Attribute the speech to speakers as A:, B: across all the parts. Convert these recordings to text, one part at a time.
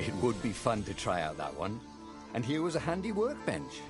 A: It would be fun to try out that one. And here was a handy workbench.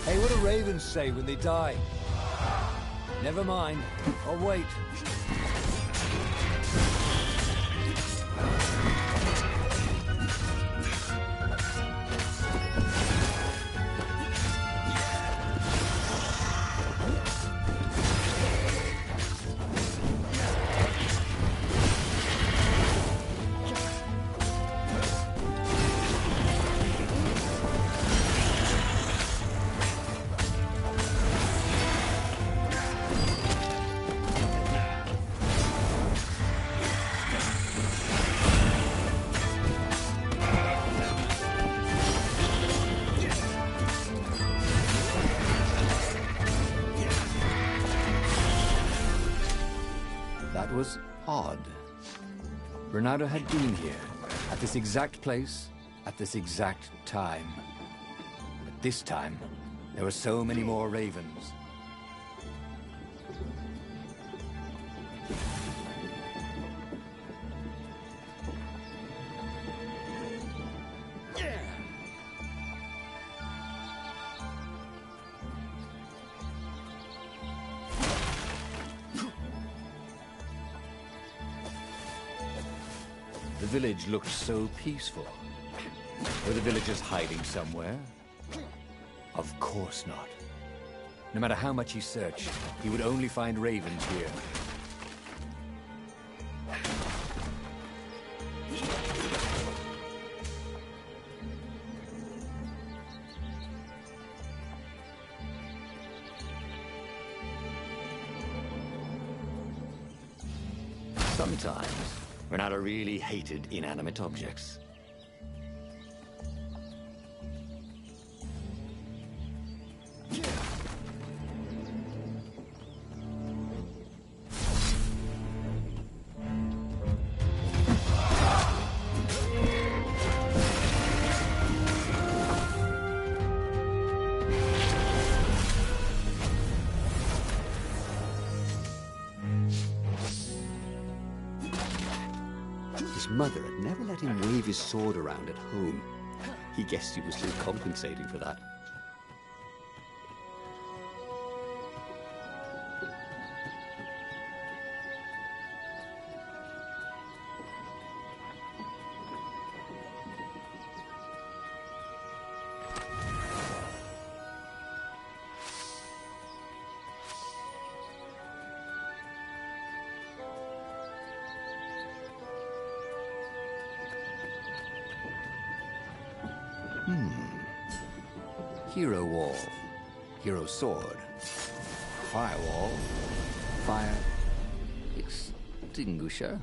A: Hey, what do ravens say when they die? Never mind. I'll wait. That was odd. Bernardo had been here, at this exact place, at this exact time. But this time, there were so many more ravens. The village looked so peaceful. Were the villagers hiding somewhere? Of course not. No matter how much he searched, he would only find ravens here. Sometimes, Renata really hated inanimate objects. His mother had never let him wave his sword around at home. He guessed he was still compensating for that. Hero wall, hero sword, firewall, fire extinguisher.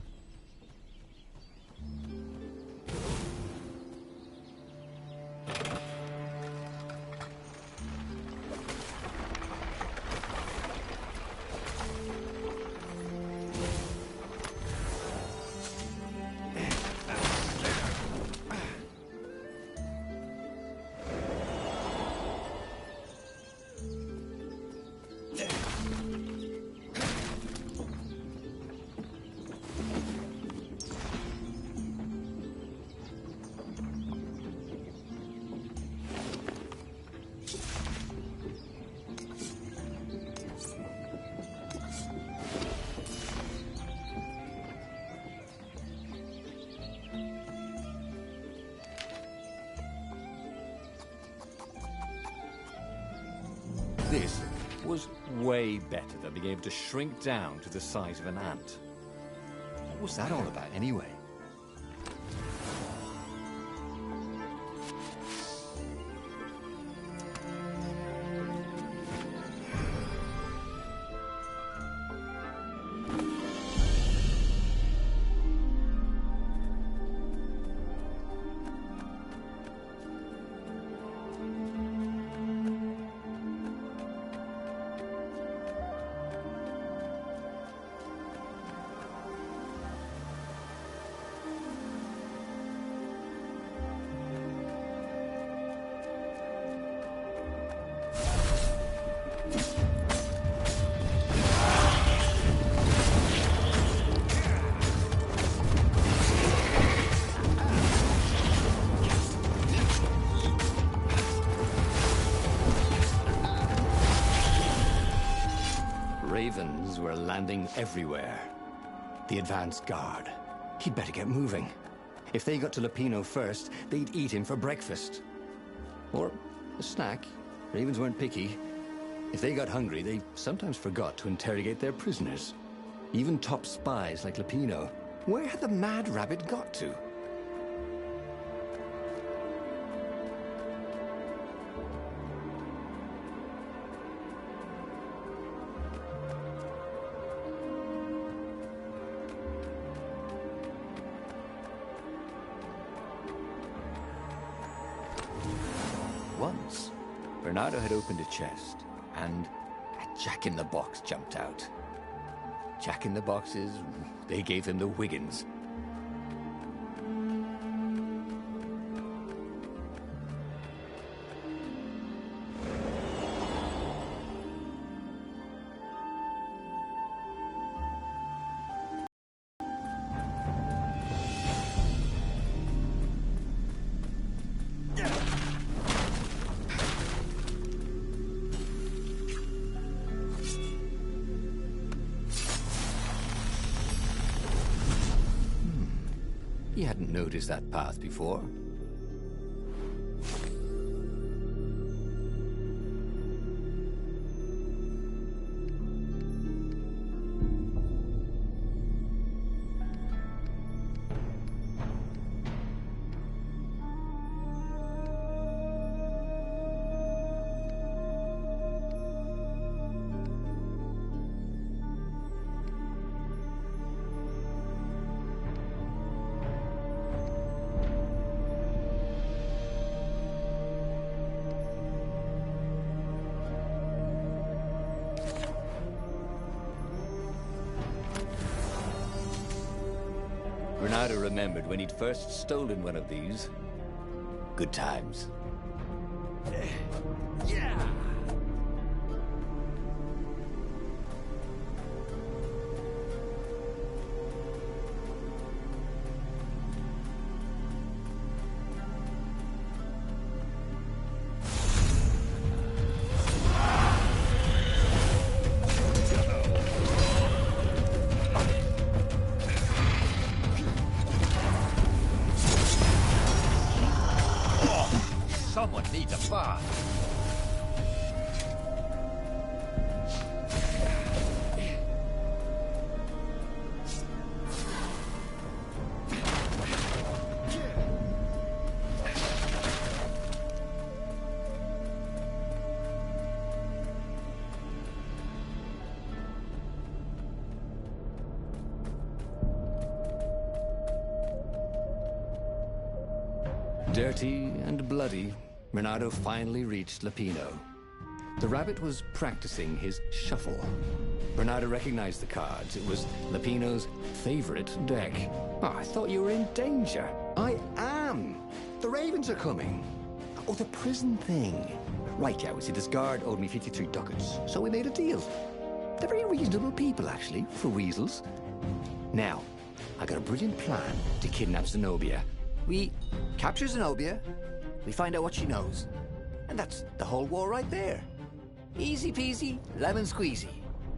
A: This was way better than being able to shrink down to the size of an ant. What was that all about anyway? standing everywhere. The advance guard. He'd better get moving. If they got to Lupino first, they'd eat him for breakfast. Or a snack. Ravens weren't picky. If they got hungry, they sometimes forgot to interrogate their prisoners. Even top spies like Lupino. Where had the mad rabbit got to? Once, Bernardo had opened a chest, and a jack-in-the-box jumped out. Jack-in-the-boxes, they gave him the Wiggins. He hadn't noticed that path before. Bernardo remembered when he'd first stolen one of these. Good times. Yeah!
B: Someone needs a bath.
A: Dirty and bloody, Bernardo finally reached Lupino. The rabbit was practicing his shuffle. Bernardo recognized the cards. It was Lupino's favorite deck. Oh, I thought you were in danger. I am. The ravens are coming. Oh, the prison thing. Right, yeah, see, this guard owed me 53 ducats, so we made a deal. They're very reasonable people, actually, for weasels. Now, I got a brilliant plan to kidnap Zenobia. We capture Zenobia, we find out what she knows, and that's the whole war right there. Easy peasy, lemon squeezy.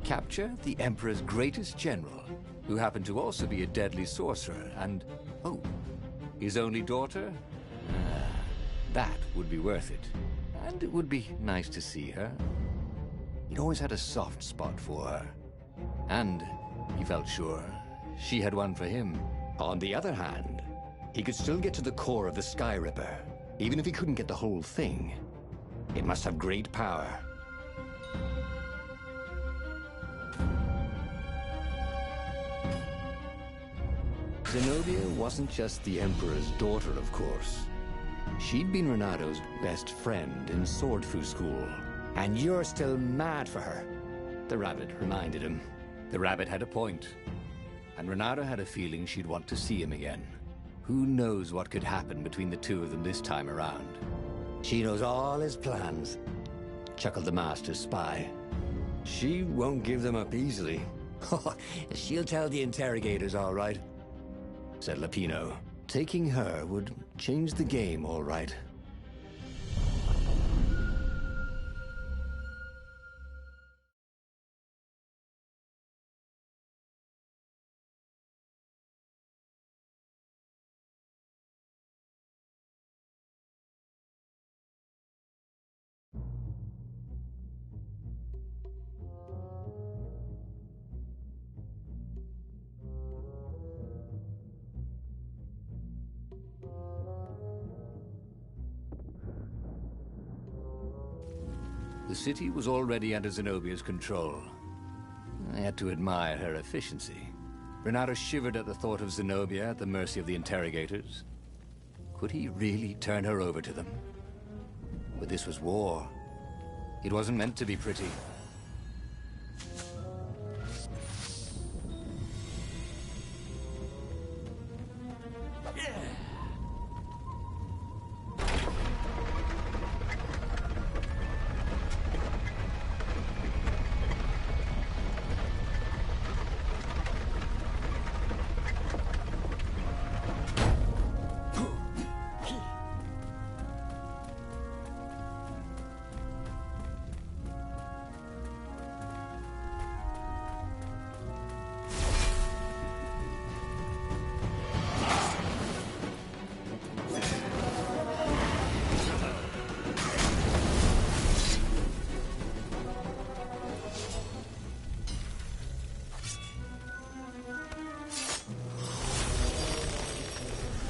A: Capture the Emperor's greatest general, who happened to also be a deadly sorcerer, and, oh, his only daughter? That would be worth it. And it would be nice to see her. He'd always had a soft spot for her. And he felt sure she had one for him. On the other hand, he could still get to the core of the Sky Ripper, even if he couldn't get the whole thing. It must have great power. Zenobia wasn't just the Emperor's daughter, of course. She'd been Renado's best friend in Sword Fu school. And you're still mad for her, the rabbit reminded him. The rabbit had a point, and Renado had a feeling she'd want to see him again. Who knows what could happen between the two of them this time around? She knows all his plans, chuckled the master spy. She won't give them up easily. She'll tell the interrogators, all right, said Lupino. Taking her would change the game, all right. The city was already under Zenobia's control. I had to admire her efficiency. Renato shivered at the thought of Zenobia at the mercy of the interrogators. Could he really turn her over to them? But this was war. It wasn't meant to be pretty.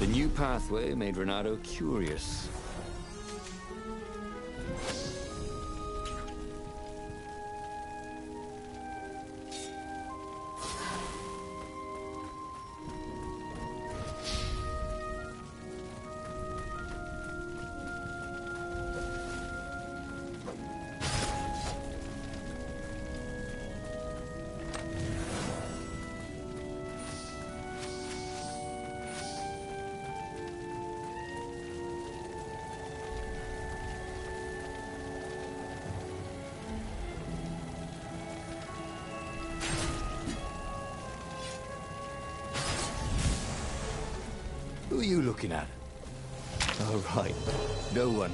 A: The new pathway made Renato curious. Who are you looking at? Oh, right. No one.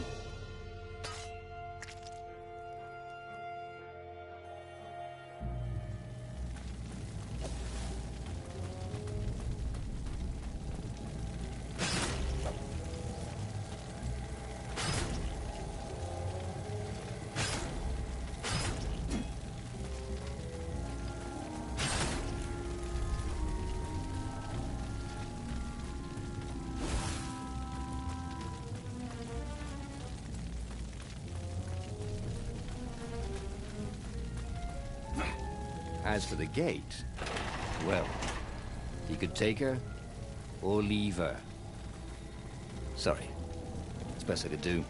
A: As for the gate, well, he could take her or leave her. Sorry, it's best I could do.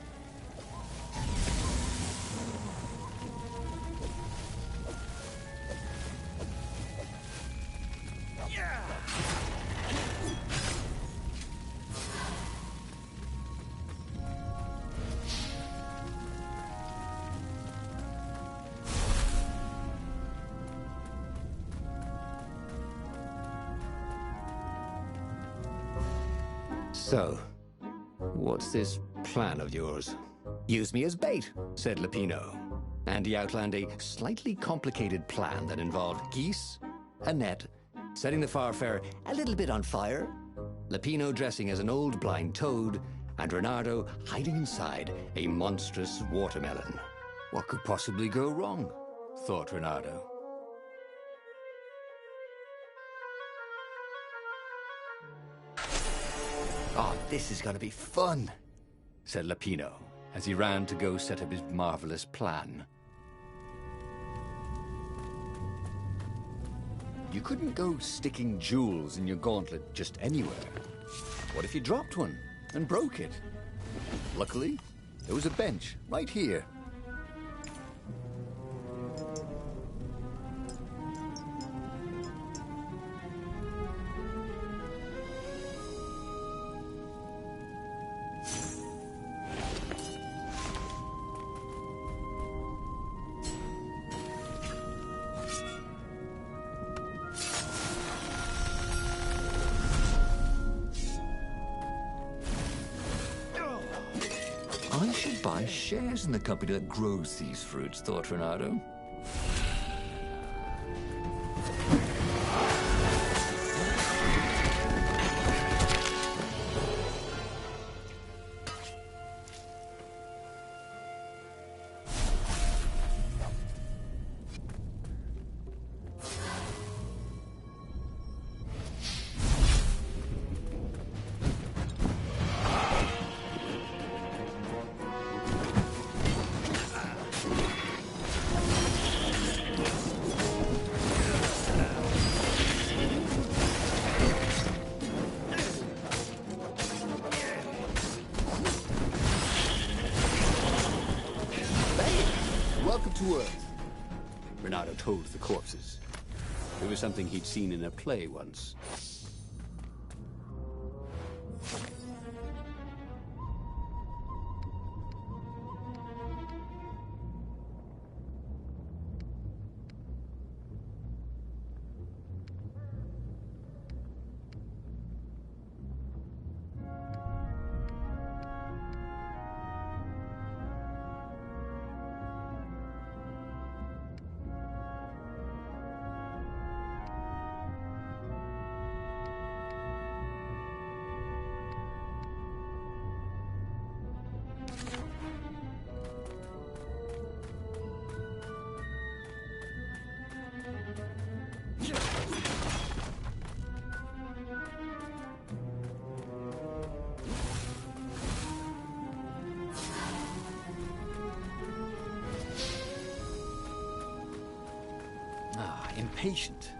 A: So, what's this plan of yours? Use me as bait, said Lupino. And he outlined a slightly complicated plan that involved geese, a net, setting the Farfarer a little bit on fire, Lupino dressing as an old blind toad, and Renato hiding inside a monstrous watermelon. What could possibly go wrong? Thought Renato. Oh, this is gonna be fun, said Lupino, as he ran to go set up his marvelous plan. You couldn't go sticking jewels in your gauntlet just anywhere. What if you dropped one and broke it? Luckily, there was a bench right here. I should buy shares in the company that grows these fruits, thought Renato.
B: it's worth. Renato told the corpses. It was something he'd seen in a play once. Impatient.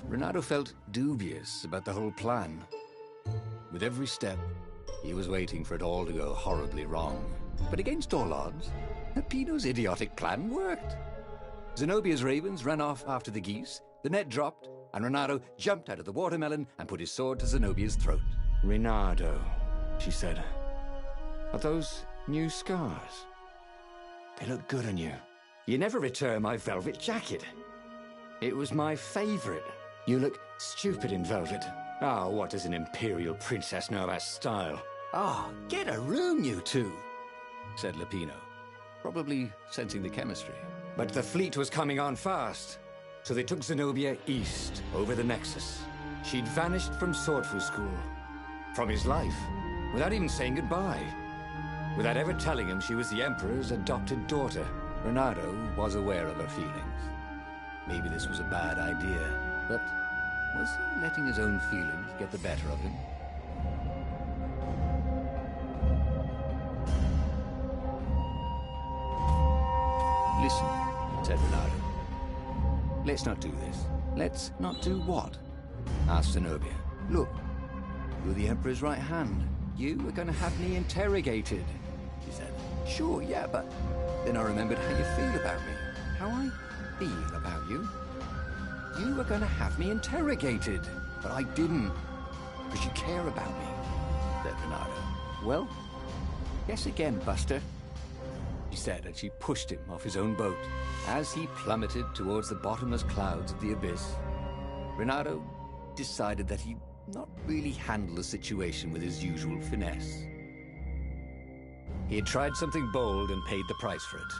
B: Renato felt dubious about the whole plan. With every step, he was waiting for it all to go horribly wrong. But against all odds, Peppino's idiotic plan worked. Zenobia's ravens ran off after the geese, the net dropped, and Renato jumped out of the watermelon and put his sword to Zenobia's throat.
A: Renato, she said, are those new scars? They look good on you. You never returned my velvet jacket. It was my favorite. You look stupid in velvet. Ah, what does an imperial princess know about style?
B: Ah, get a room, you two, said Lupino, probably sensing the chemistry.
A: But the fleet was coming on fast, so they took Zenobia east, over the Nexus. She'd vanished from Swordfu School, from his life, without even saying goodbye, without ever telling him she was the Emperor's adopted daughter.
B: Renato was aware of her feelings. Maybe this was a bad idea, but was he letting his own feelings get the better of him? Listen, said Renato. Let's not do this. Let's not do what? Asked Zenobia. Look, you're the Emperor's right hand. You are going to have me interrogated, she said. Sure, yeah, but then I remembered how you feel about me. How I feel about you? You were going to have me interrogated, but I didn't, because you care about me, said Renato. Well, guess again, Buster, she said, and she pushed him off his own boat. As he plummeted towards the bottomless clouds of the abyss, Renato decided that he'd not really handle the situation with his usual finesse. He had tried something bold and paid the price for it.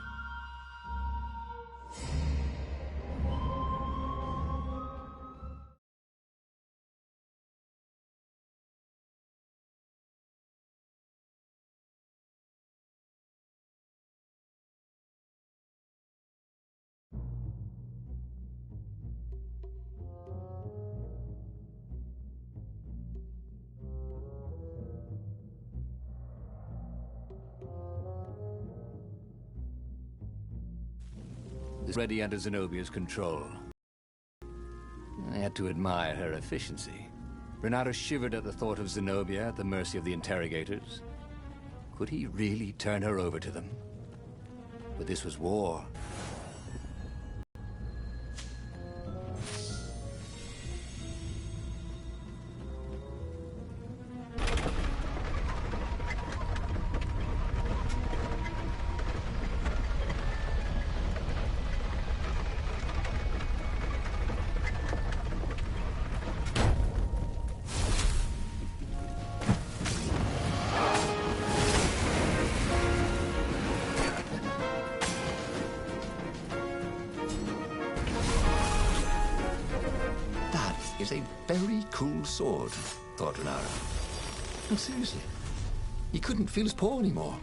B: Ready under Zenobia's control. I had to admire her efficiency. Renato shivered at the thought of Zenobia at the mercy of the interrogators. Could he really turn her over to them? But this was war. is a very cool sword, thought Renato. And seriously, he couldn't feel his paw anymore.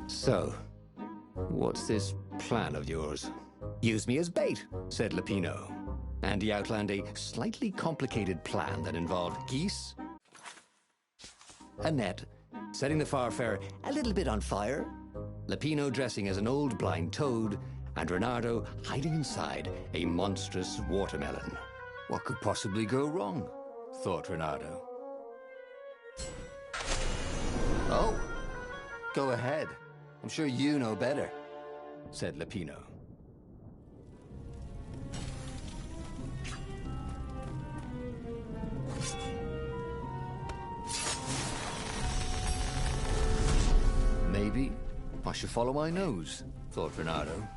B: So, what's this plan of yours? Use me as bait, said Lupino. And he outlined a slightly complicated plan that involved geese, a net, setting the Farfarer a little bit on fire, Lupino dressing as an old blind toad, and Renato hiding inside a monstrous watermelon. What could possibly go wrong? Thought Renato. Oh, go ahead. I'm sure you know better, said Lupino. Maybe I should follow my nose, thought Renato.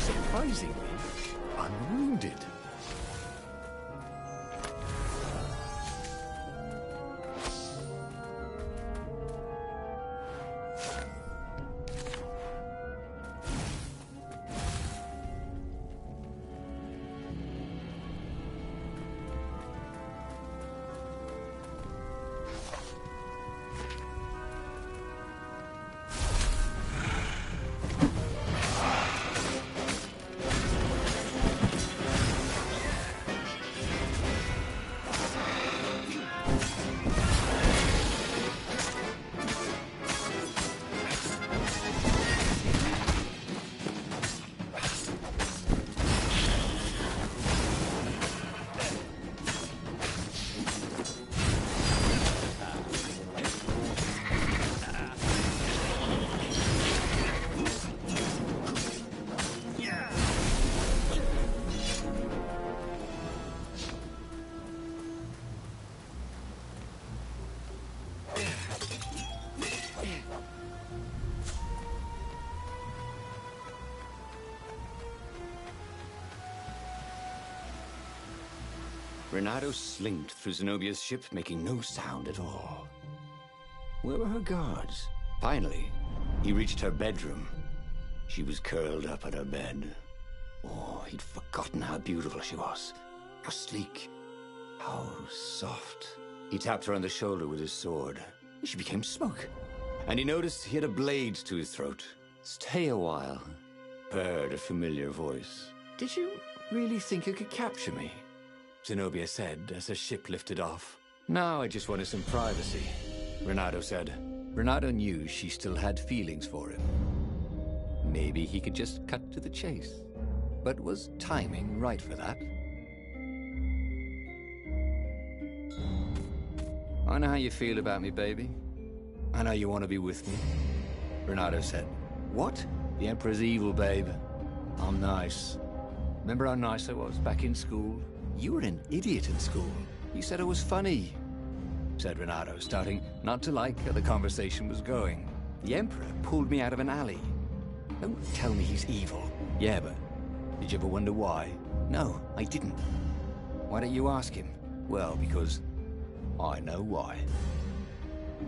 B: Surprisingly unwounded. Renato slinked through Zenobia's ship, making no sound at all. Where were her guards? Finally, he reached her bedroom. She was curled up on her bed. Oh, he'd forgotten how beautiful she was. How sleek. How soft. He tapped her on the shoulder with his sword. She became smoke. And he noticed he had a blade to his throat. Stay a while, purred a familiar voice. Did you really think you could capture me? Zenobia said as her ship lifted off. No, I just wanted some privacy, Renato said. Renato knew she still had feelings for him. Maybe he could just cut to the chase. But was timing right for that? I know how you feel about me, baby. I know you want to be with me, Renato said. What? The Emperor's evil, babe. I'm nice. Remember how nice I was back in school? You were an idiot in school. You said I was funny, said Renato, starting not to like how the conversation was going. The Emperor pulled me out of an alley. Don't tell me he's evil. Yeah, but did you ever wonder why? No, I didn't. Why don't you ask him? Well, because I know why.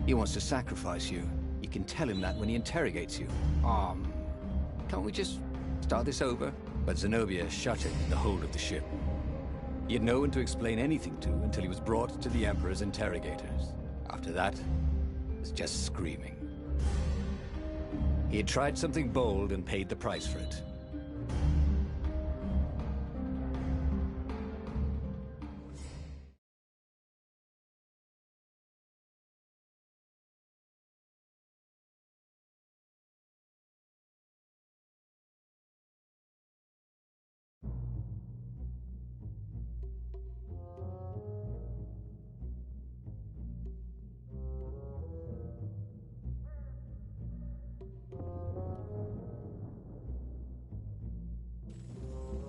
B: He wants to sacrifice you. You can tell him that when he interrogates you. Can't we just start this over? But Zenobia shut him in the hold of the ship. He had no one to explain anything to until he was brought to the Emperor's interrogators. After that, it was just screaming. He had tried something bold and paid the price for it.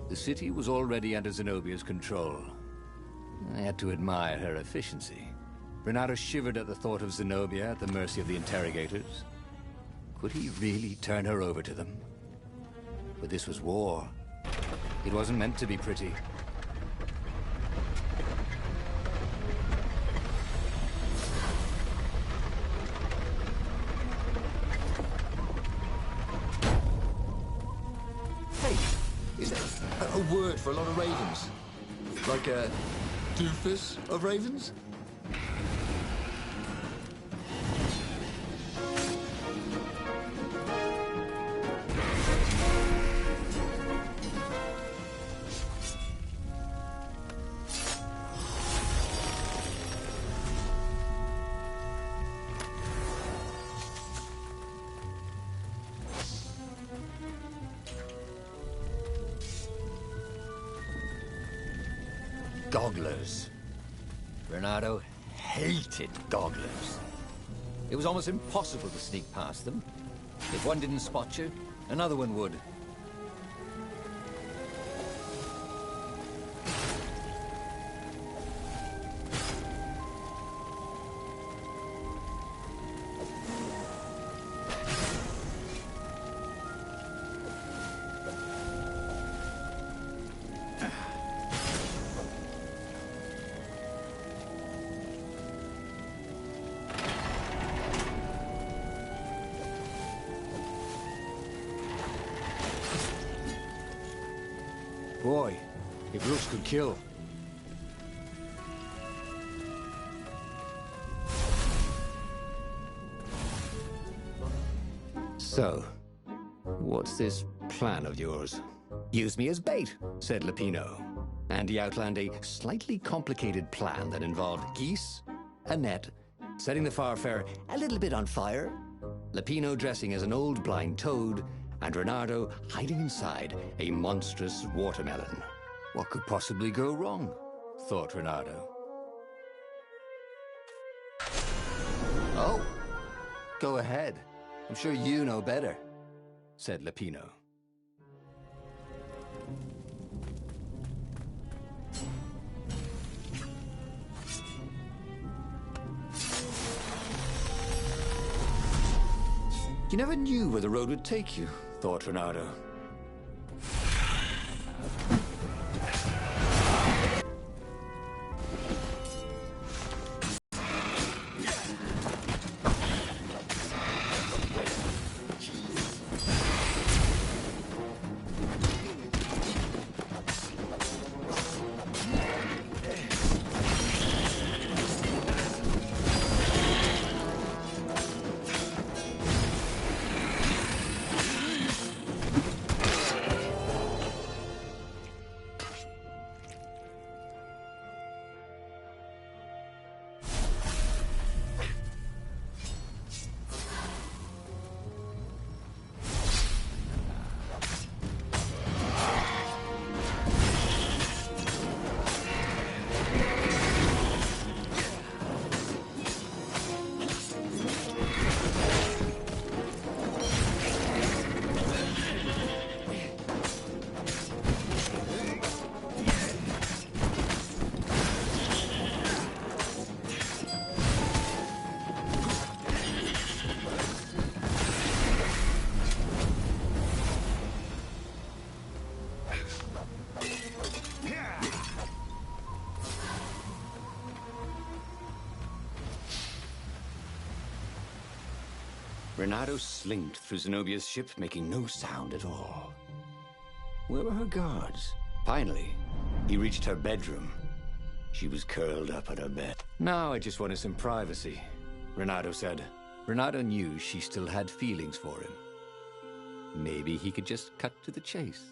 B: The city was already under Zenobia's control. I had to admire her efficiency. Renato shivered at the thought of Zenobia at the mercy of the interrogators. Could he really turn her over to them? But this was war. It wasn't meant to be pretty.
C: Is that a word for a lot of ravens? Like a doofus of ravens?
B: Gogglers. Renato hated gogglers. It was almost impossible to sneak past them. If one didn't spot you, another one would. Boy, if looks could kill. So, what's this plan of yours? Use me as bait, said Lupino. And he outlined a slightly complicated plan that involved geese, a net, setting the Farfarer a little bit on fire, Lupino dressing as an old blind toad, and Renato hiding inside a monstrous watermelon. What could possibly go wrong? Thought Renato. Oh, go ahead. I'm sure you know better, said Lupino. You never knew where the road would take you, thought Renato. Renato slinked through Zenobia's ship, making no sound at all. Where were her guards? Finally, he reached her bedroom. She was curled up on her bed.
A: Now I just wanted some privacy, Renato said. Renato knew she still had feelings for him. Maybe he could just cut to the chase.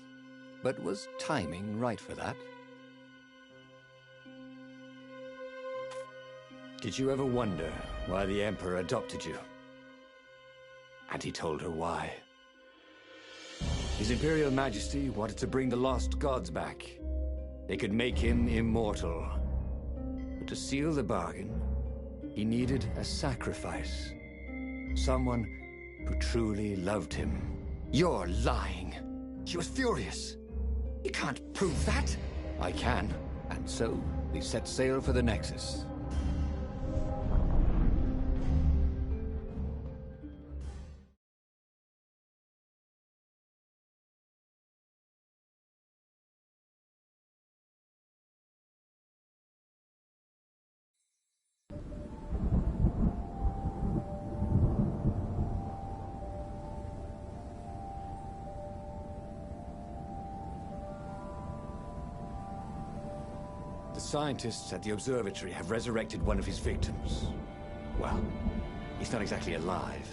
A: But was timing right for that? Did you ever wonder why the Emperor adopted you? And he told her why. His Imperial Majesty wanted to bring the lost gods back. They could make him immortal. But to seal the bargain, he needed a sacrifice. Someone who truly loved him. You're lying. She was furious. You can't prove that. I can. And so, we set sail for the Nexus. The scientists at the observatory have resurrected one of his victims. Well, he's not exactly alive,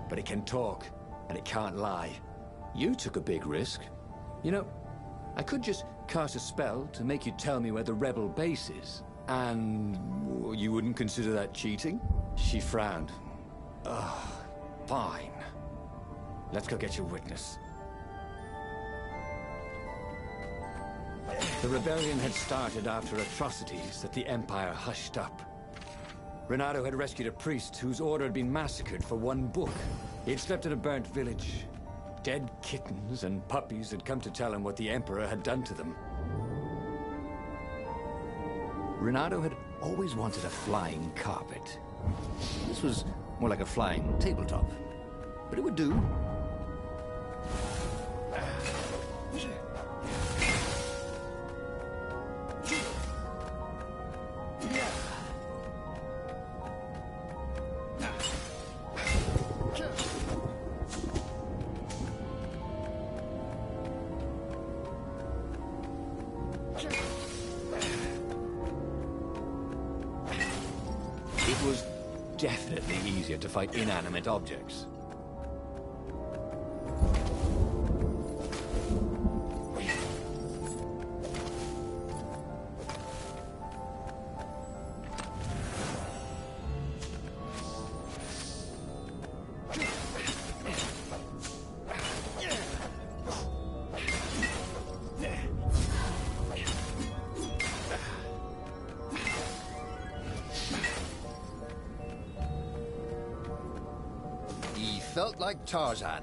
A: but it can talk, and it can't lie. You took a big risk. You know, I could just cast a spell to make you tell me where the rebel base is, and you wouldn't consider that cheating? She frowned. Ugh, fine. Let's go get your witness. The rebellion had started after atrocities that the Empire hushed up. Renato had rescued a priest whose order had been massacred for one book. He had slept in a burnt village. Dead kittens and puppies had come to tell him what the Emperor had done to them. Renato had always wanted a flying carpet. This was more like a flying tabletop, but it would do. It was definitely easier to fight inanimate objects.
C: Felt like Tarzan.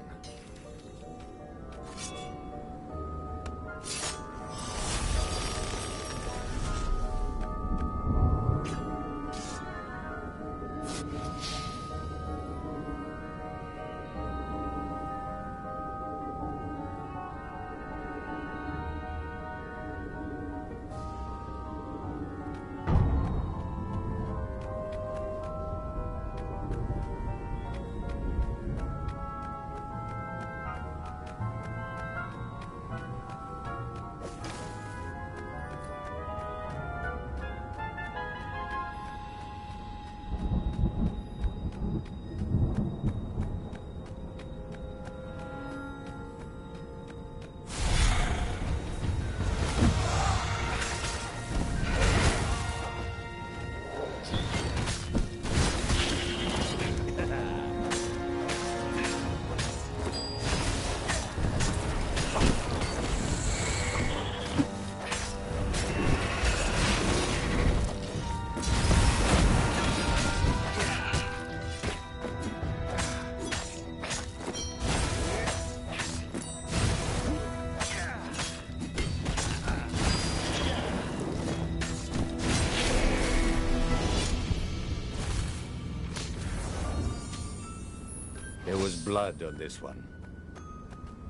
A: There was blood on this one,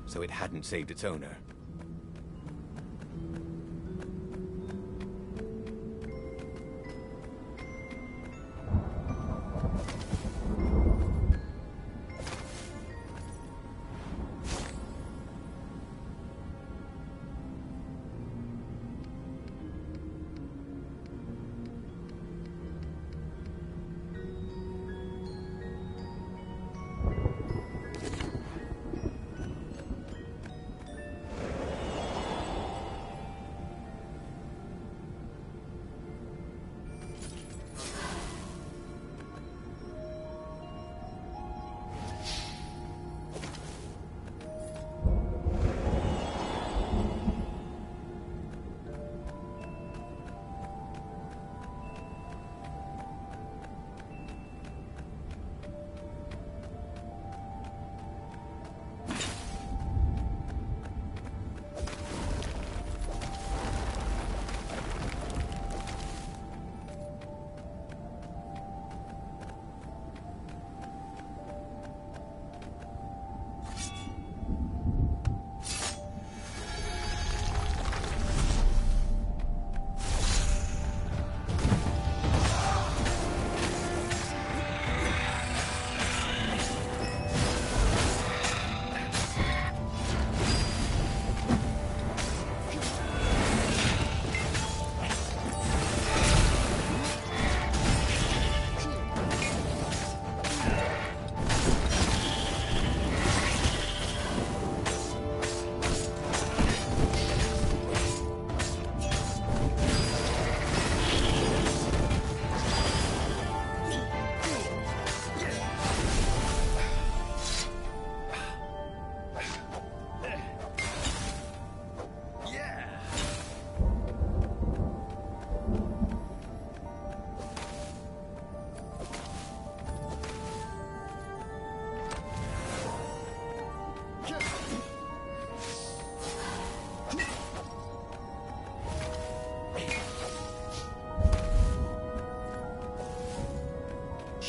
A: so it hadn't saved its owner.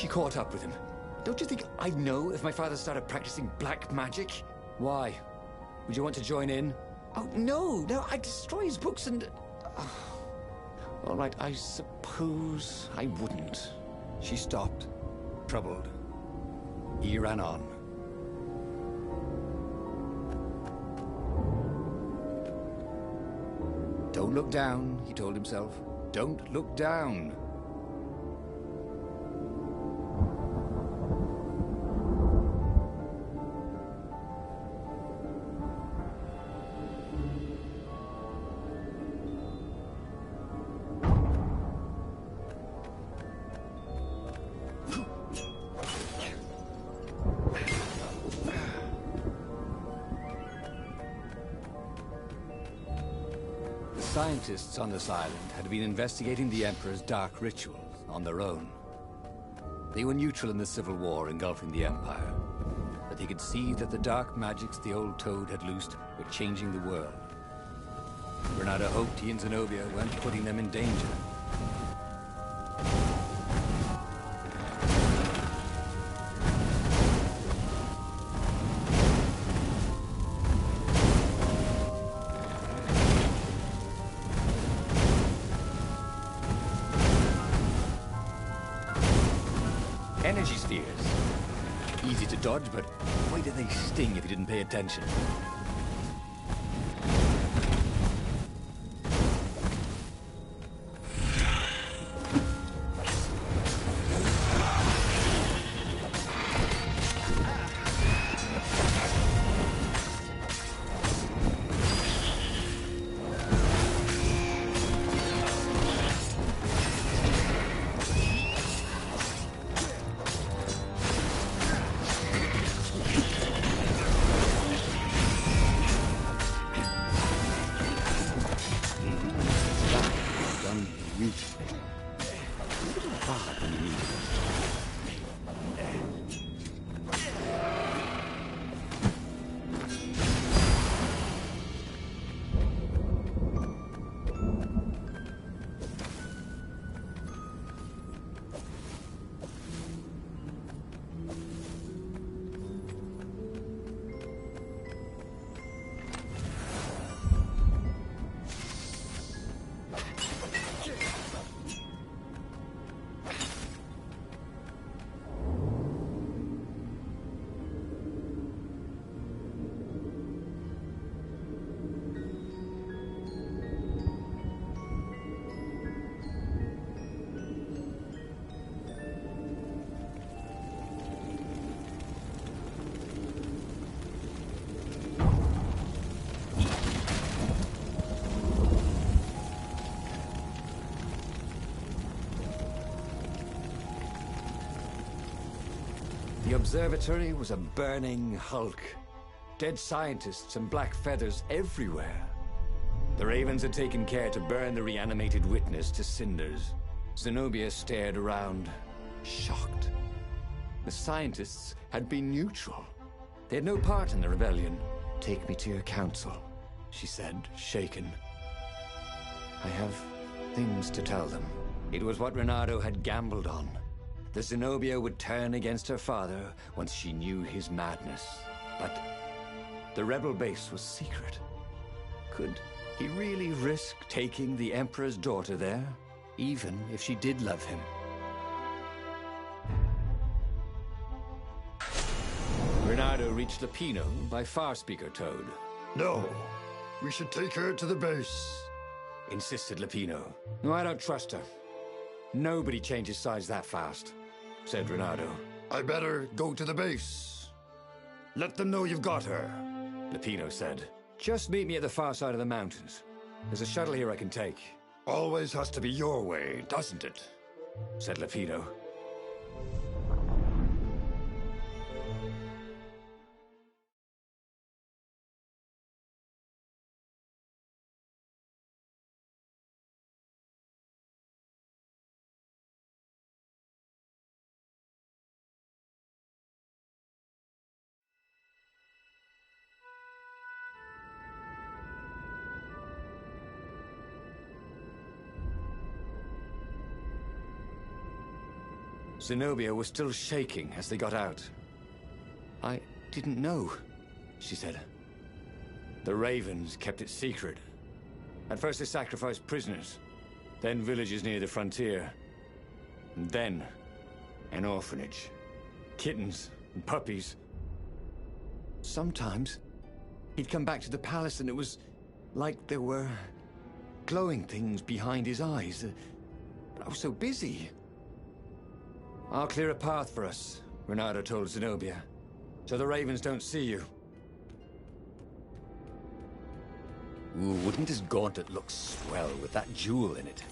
B: she caught up with him. Don't you think I'd know if my father started practicing black magic?
A: Why? Would you want to join in?
B: Oh, no, I'd destroy his books and... All right, I suppose I wouldn't.
A: She stopped, troubled. He ran on. Don't look down, he told himself. Don't look down. Scientists on this island had been investigating the Emperor's dark rituals on their own. They were neutral in the civil war engulfing the Empire, but they could see that the dark magics the old Toad had loosed were changing the world. Bernardo hoped he and Zenobia weren't putting them in danger. Energy spheres. Easy to dodge, but why did they sting if you didn't pay attention? The observatory was a burning hulk. Dead scientists and black feathers everywhere. The ravens had taken care to burn the reanimated witness to cinders. Zenobia stared around, shocked. The scientists had been neutral. They had no part in the rebellion. "Take me to your council," she said, shaken. "I have things to tell them." It was what Renato had gambled on. The Zenobia would turn against her father once she knew his madness. But the rebel base was secret. Could he really risk taking the Emperor's daughter there, even if she did love him? Renato reached Lapino by Farspeaker Toad.
C: No, we should take her to the base,
A: Insisted Lapino. No, I don't trust her. Nobody changes sides that fast, said Renato.
C: I better go to the base. Let them know you've got her,
A: Lapino said. Just meet me at the far side of the mountains. There's a shuttle here I can take.
C: Always has to be your way, doesn't it?
A: Said Lapino.
B: Zenobia was still shaking as they got out. I didn't know, she said. The Ravens kept it secret. At first they sacrificed prisoners, then villages near the frontier, and then an orphanage. Kittens and puppies. Sometimes he'd come back to the palace and it was like there were glowing things behind his eyes. But I was so busy. I'll clear a path for us, Renato told Zenobia, so the Ravens don't see you. Ooh, wouldn't his gauntlet look swell with that jewel in it?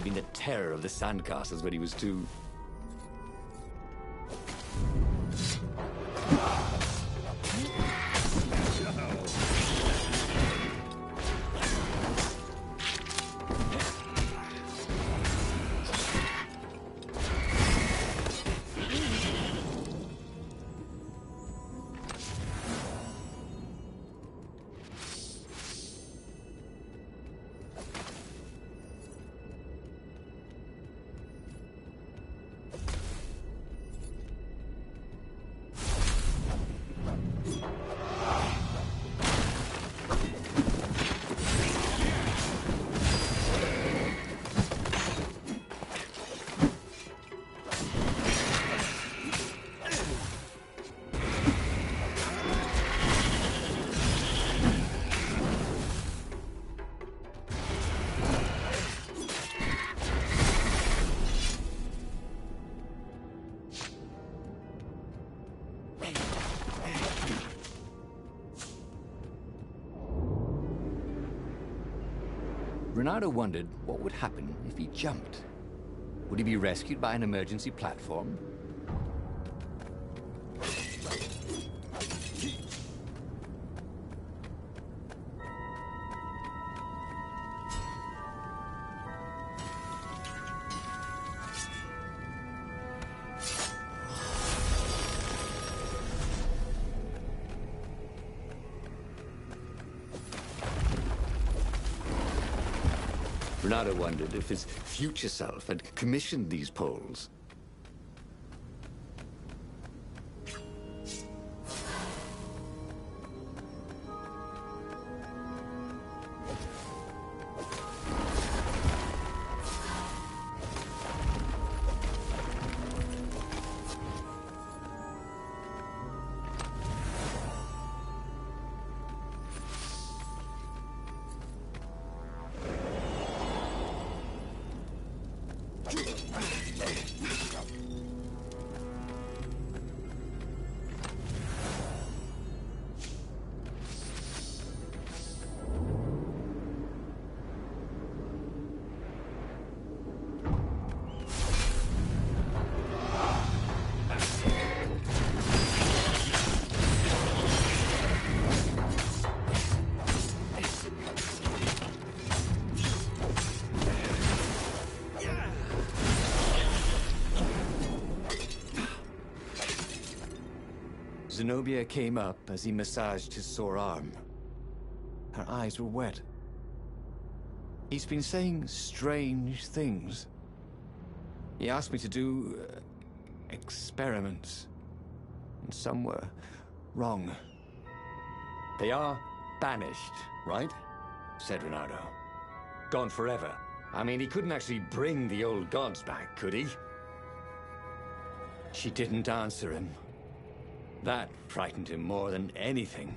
B: been the terror of the sandcastles when he was two. Renato wondered what would happen if he jumped. Would he be rescued by an emergency platform? Renato wondered if his future self had commissioned these poles. Zenobia came up as he massaged his sore arm. Her eyes were wet. He's been saying strange things. He asked me to do experiments, and some were wrong.
D: They are banished, right? Said Renato. Gone forever.
B: I mean, he couldn't actually bring the old gods back, could he? She didn't answer him. That frightened him more than anything.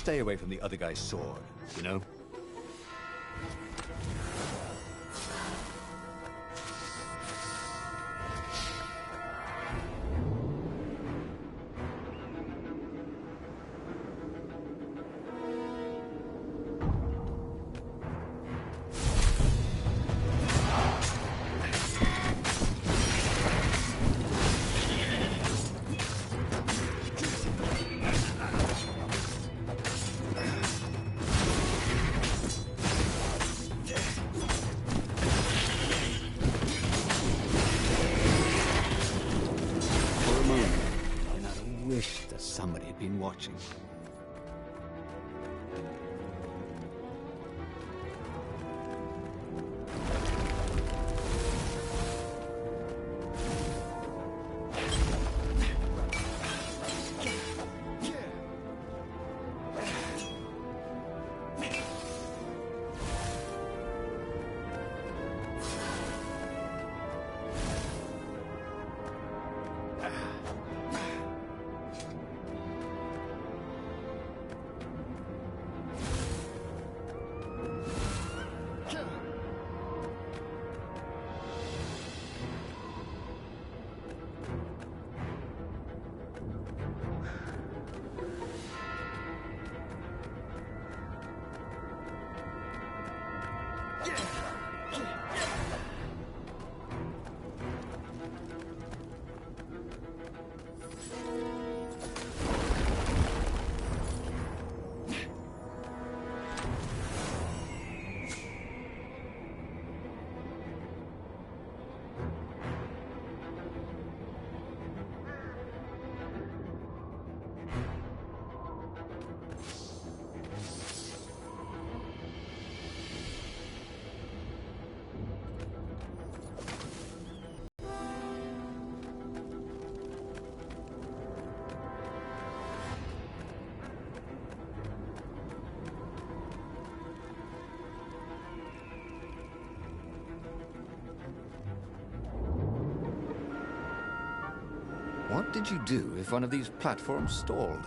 B: stay away from the other guy's sword, you know?
A: Somebody had been watching.
B: What did you do if one of these platforms stalled?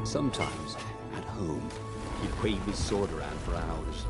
A: Sometimes, at home, he'd wave his sword around for hours.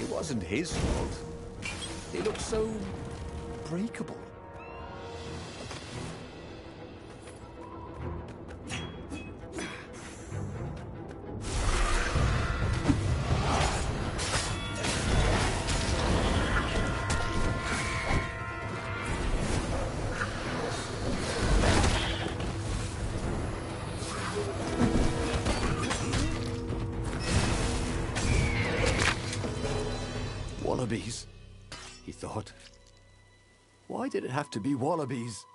B: It wasn't his fault. They looked so breakable.
A: Wallabies, he thought. Why did it have to be wallabies?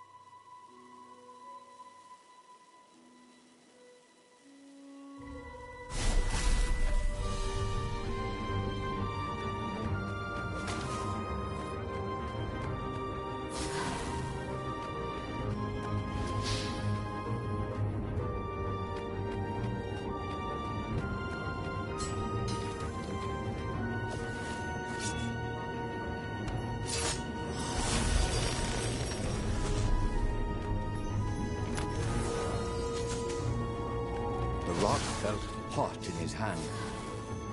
B: The rock felt hot in his hand.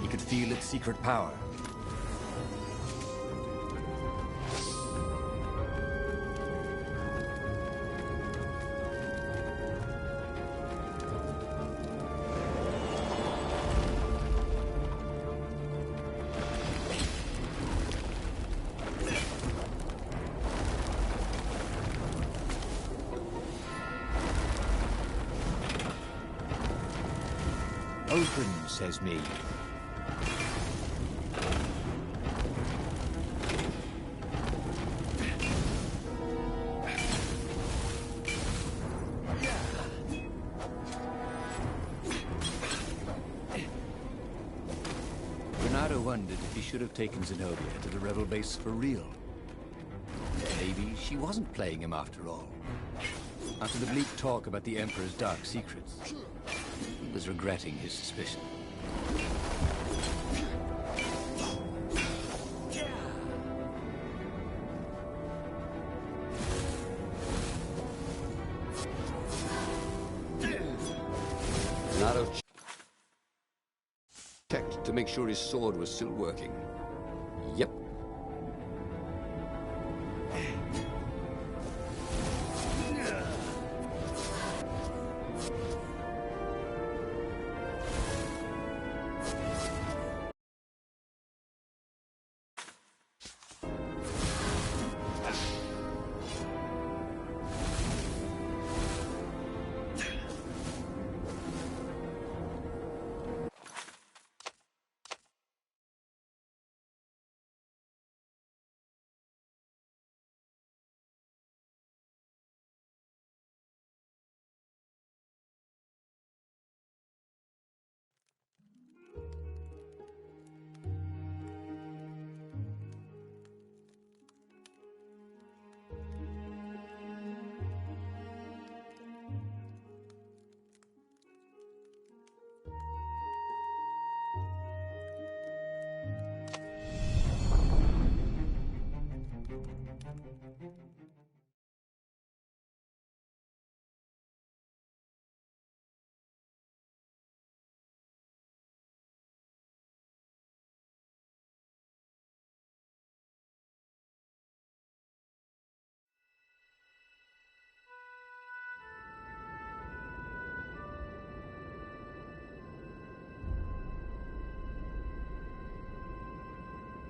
B: He could feel its secret power. Open, says me. Renato wondered if he should have taken Zenobia to the rebel base for real. Maybe she wasn't playing him after all. After the bleak talk about the Emperor's dark secrets, he was regretting his suspicion.
C: Renato checked to make sure his sword was still working. Yep.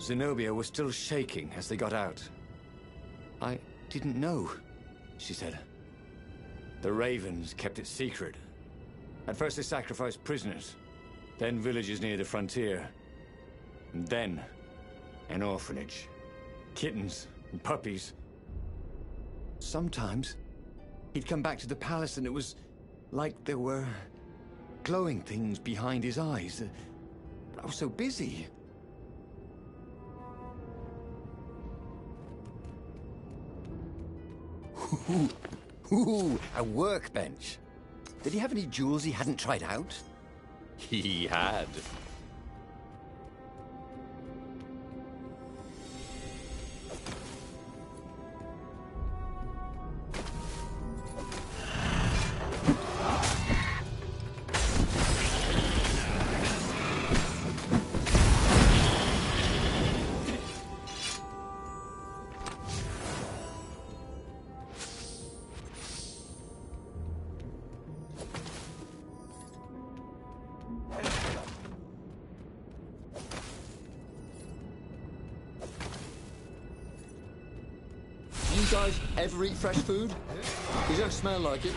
B: Zenobia was still shaking as they got out. "I didn't know," she said. "The Ravens kept it secret. At first they sacrificed prisoners, then villages near the frontier, and then an orphanage. Kittens and puppies. Sometimes he'd come back to the palace and it was like there were glowing things behind his eyes. I was so busy." Ooh, a workbench. Did he have any jewels he hadn't tried out? He had.
C: guys ever eat fresh food? You don't smell like it.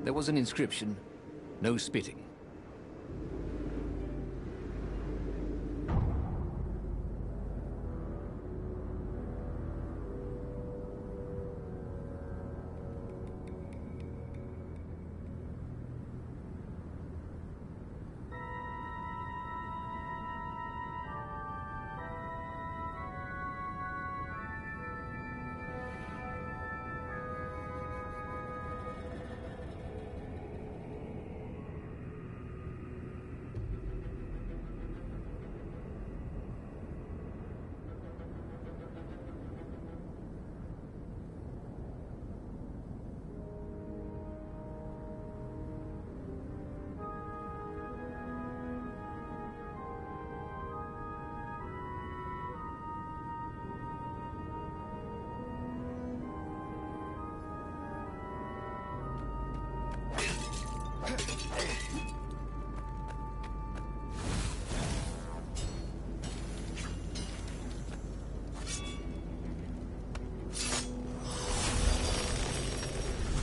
B: There was an inscription, no spitting.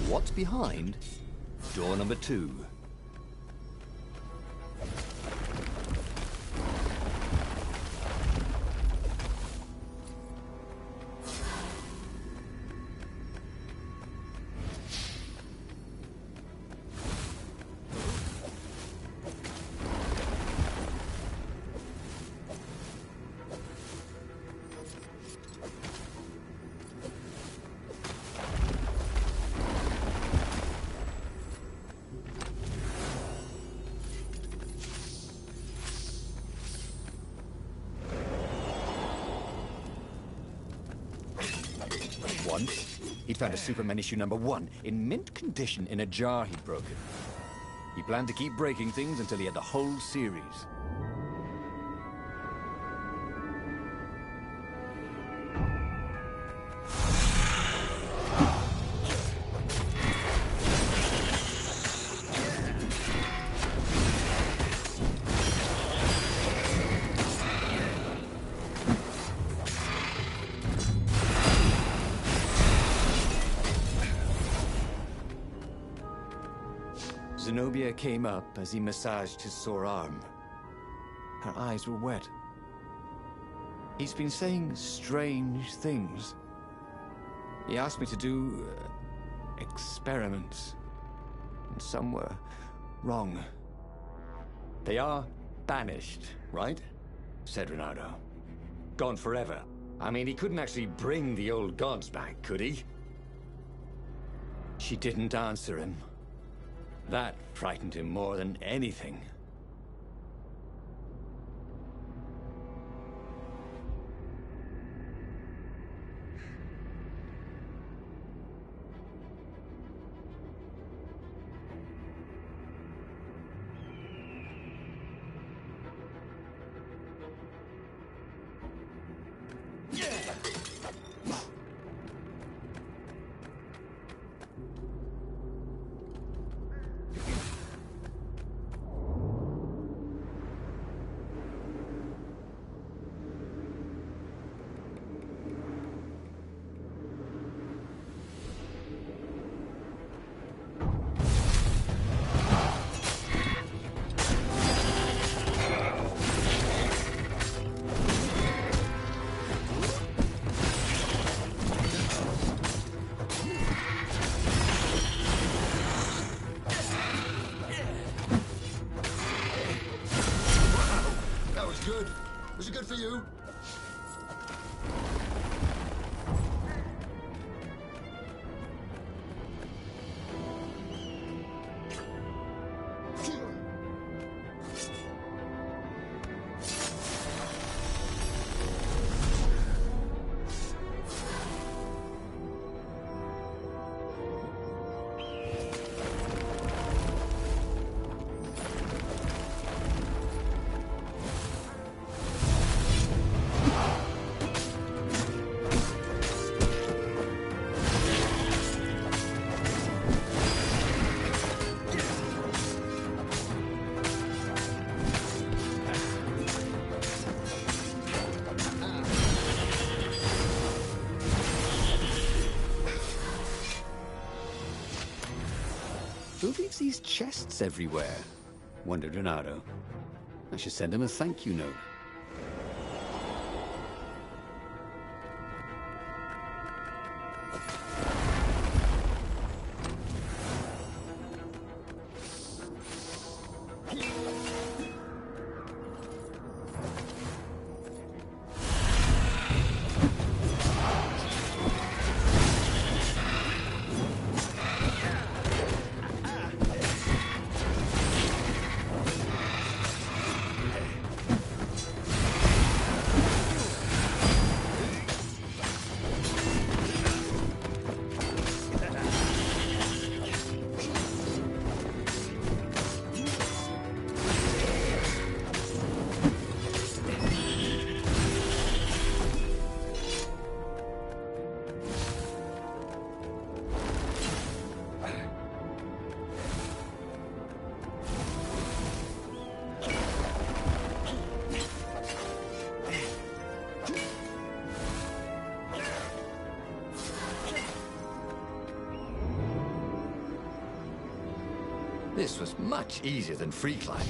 A: What's behind door number 2? Once, he'd found a Superman issue number 1 in mint condition in a jar he'd broken. He planned to keep breaking things until he had the whole series. Zenobia came up as he massaged his sore arm. Her eyes were wet. He's been saying strange things. He asked me to do experiments. And some were wrong.
D: They are banished, right? Said Renato. Gone forever. I mean, he couldn't actually bring the old gods back, could he?
A: She didn't answer him. That frightened him more than anything.
C: Was it good for you?
B: leaves these chests everywhere? Wondered Renato. I should send him a thank you note.
C: This was much easier than free climbing.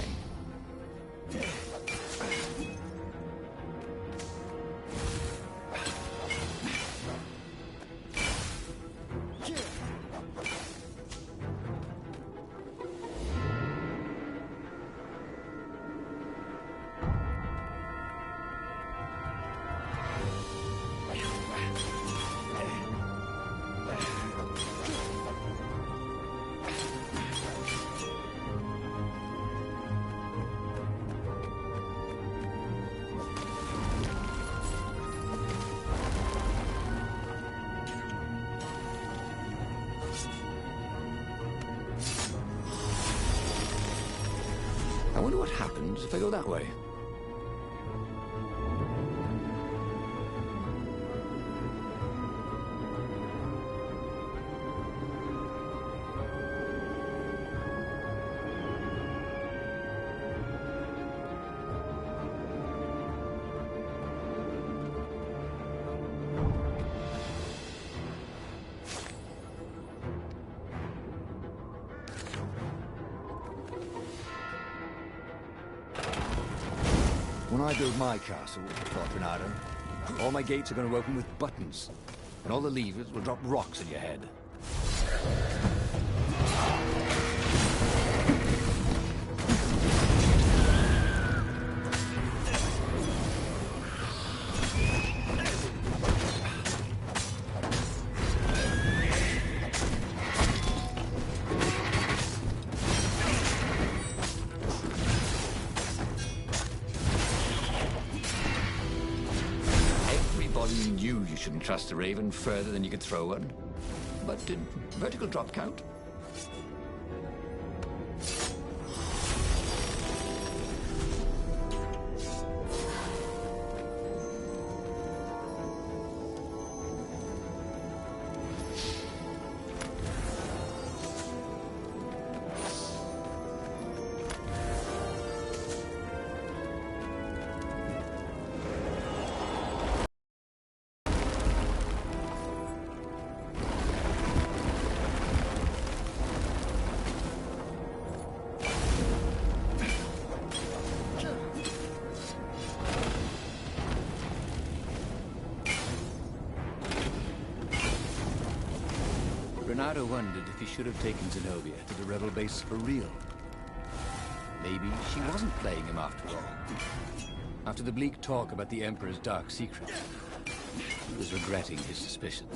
B: I wonder what happens if I go that way.
A: When I build my castle, thought Renato, all my gates are going to open with buttons, and all the levers will drop rocks on your head.
C: You shouldn't trust a raven further than you could throw one. But did vertical drop count?
B: Renato wondered if he should have taken Zenobia to the rebel base for real. Maybe she wasn't playing him after all. After the bleak talk about the Emperor's dark secret, he was regretting his suspicion.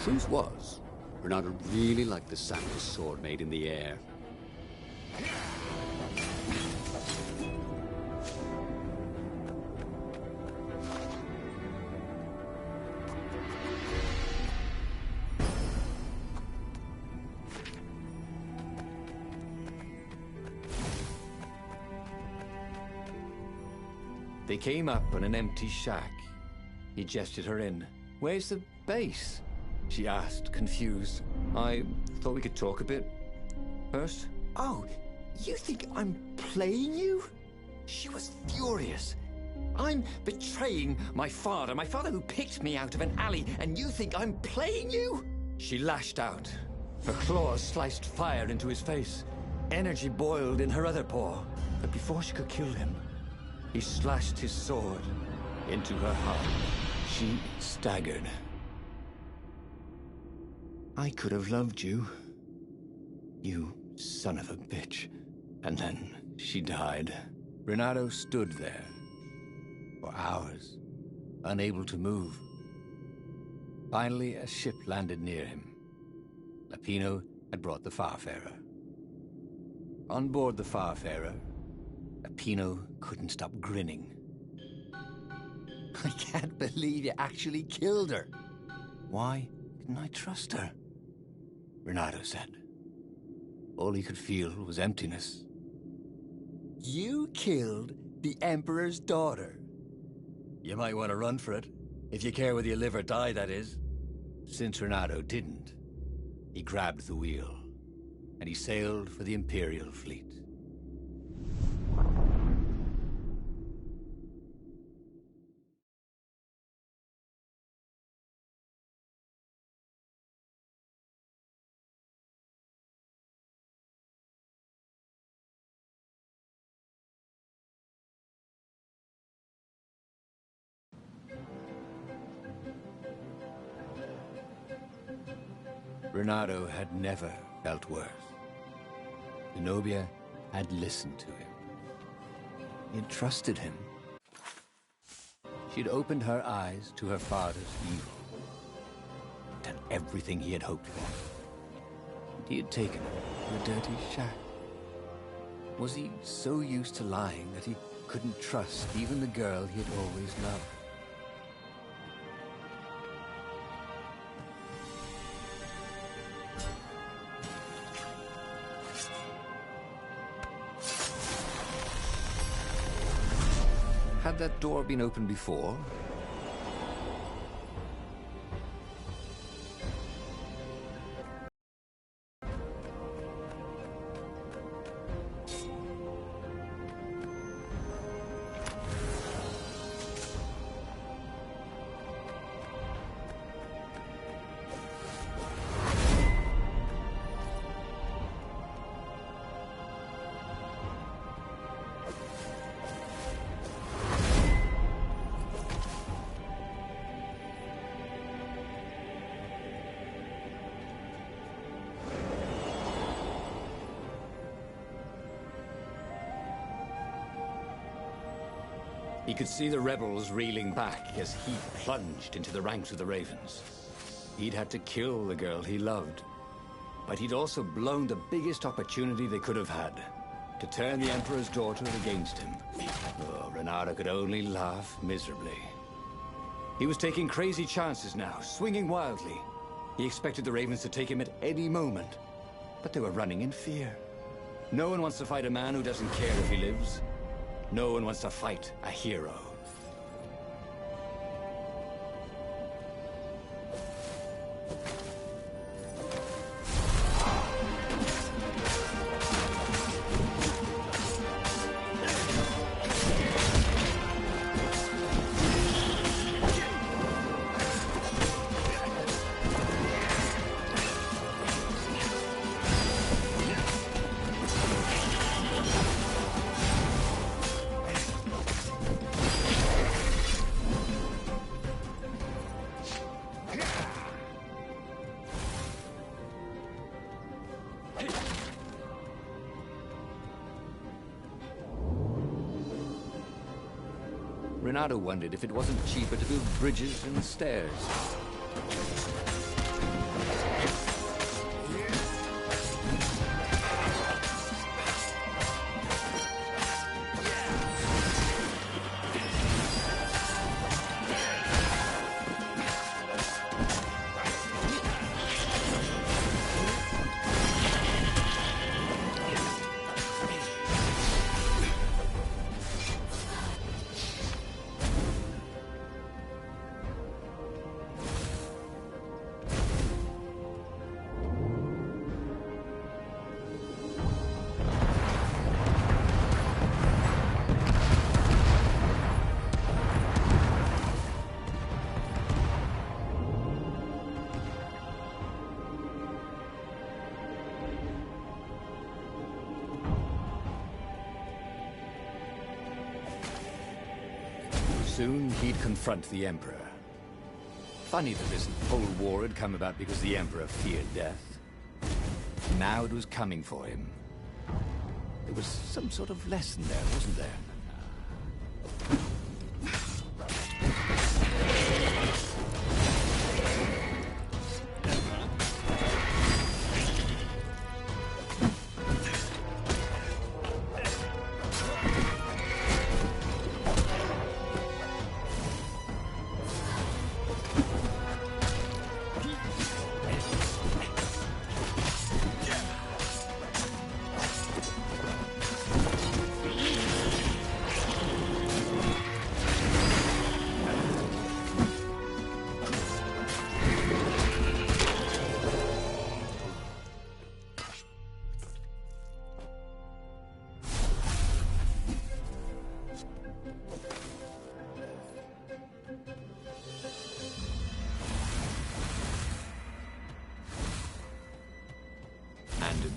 B: Truth was, Renato really liked the sound his sword made in the air. They came up on an empty shack. He gestured her in. "Where's the base?" she asked, confused. "I thought we could talk a bit." first.
D: Oh, you think I'm playing you? She was furious. I'm betraying my father who picked me out of an alley, and you think I'm playing you?
B: She lashed out. Her claws sliced fire into his face. Energy boiled in her other paw. But before she could kill him, he slashed his sword into her heart. She staggered. I could have loved you. You son of a bitch. And then she died.
A: Renato stood there for hours, unable to move. Finally, a ship landed near him. Lapino had brought the Farfarer. On board the Farfarer, Lapino couldn't stop grinning. I can't believe you actually killed her. Why didn't I trust her? Renato said. All he could feel was emptiness. You killed the Emperor's daughter. You might want to run for it. If you care whether you live or die, that is. Since Renato didn't, he grabbed the wheel, and he sailed for the Imperial fleet. Renato had never felt worse. Zenobia had listened to him. He had trusted him. She had opened her eyes to her father's evil. Done everything he had hoped for. And he had taken her to a dirty shack. Was he so used to lying that he couldn't trust even the girl he had always loved? Had that door been opened before?
B: He could see the rebels reeling back as he plunged into the ranks of the Ravens. He'd had to kill the girl he loved, but he'd also blown the biggest opportunity they could have had, to turn the Emperor's daughter against him. Oh, Renato could only laugh miserably. He was taking crazy chances now, swinging wildly. He expected the Ravens to take him at any moment, but they were running in fear. No one wants to fight a man who doesn't care if he lives. No one wants to fight a hero. Renato wondered if it wasn't cheaper to build bridges and stairs.
A: Soon he'd confront the Emperor. Funny that this whole war had come about because the Emperor feared death. Now it was coming for him. There was some sort of lesson there, wasn't there?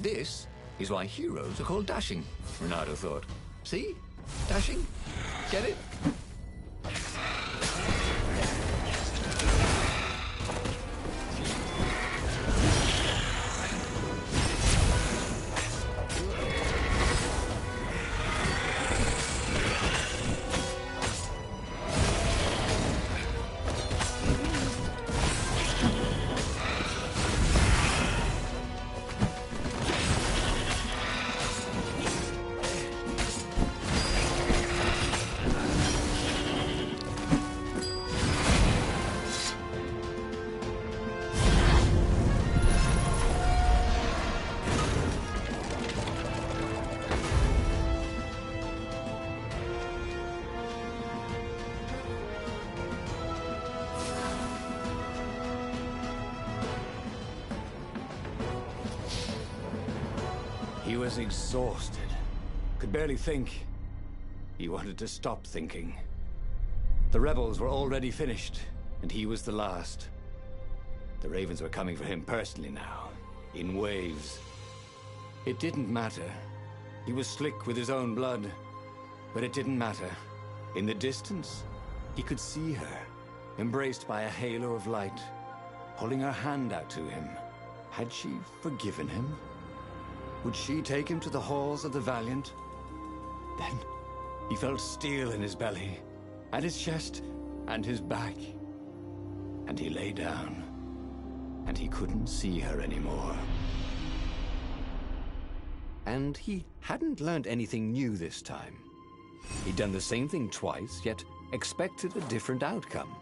D: This is why heroes are called dashing, Renato thought. See? Dashing? Get it?
A: He was exhausted. Could barely think. He wanted to stop thinking. The rebels were already finished, and he was the last. The Ravens were coming for him personally now, in waves. It didn't matter. He was slick with his own blood. But it didn't matter. In the distance, he could see her, embraced by a halo of light, holding her hand out to him. Had she forgiven him? Would she take him to the halls of the Valiant? Then he felt steel in his belly, and his chest, and his back. And he lay down, and he couldn't see her anymore. And he hadn't learned anything new this time. He'd done the same thing twice, yet expected a different outcome.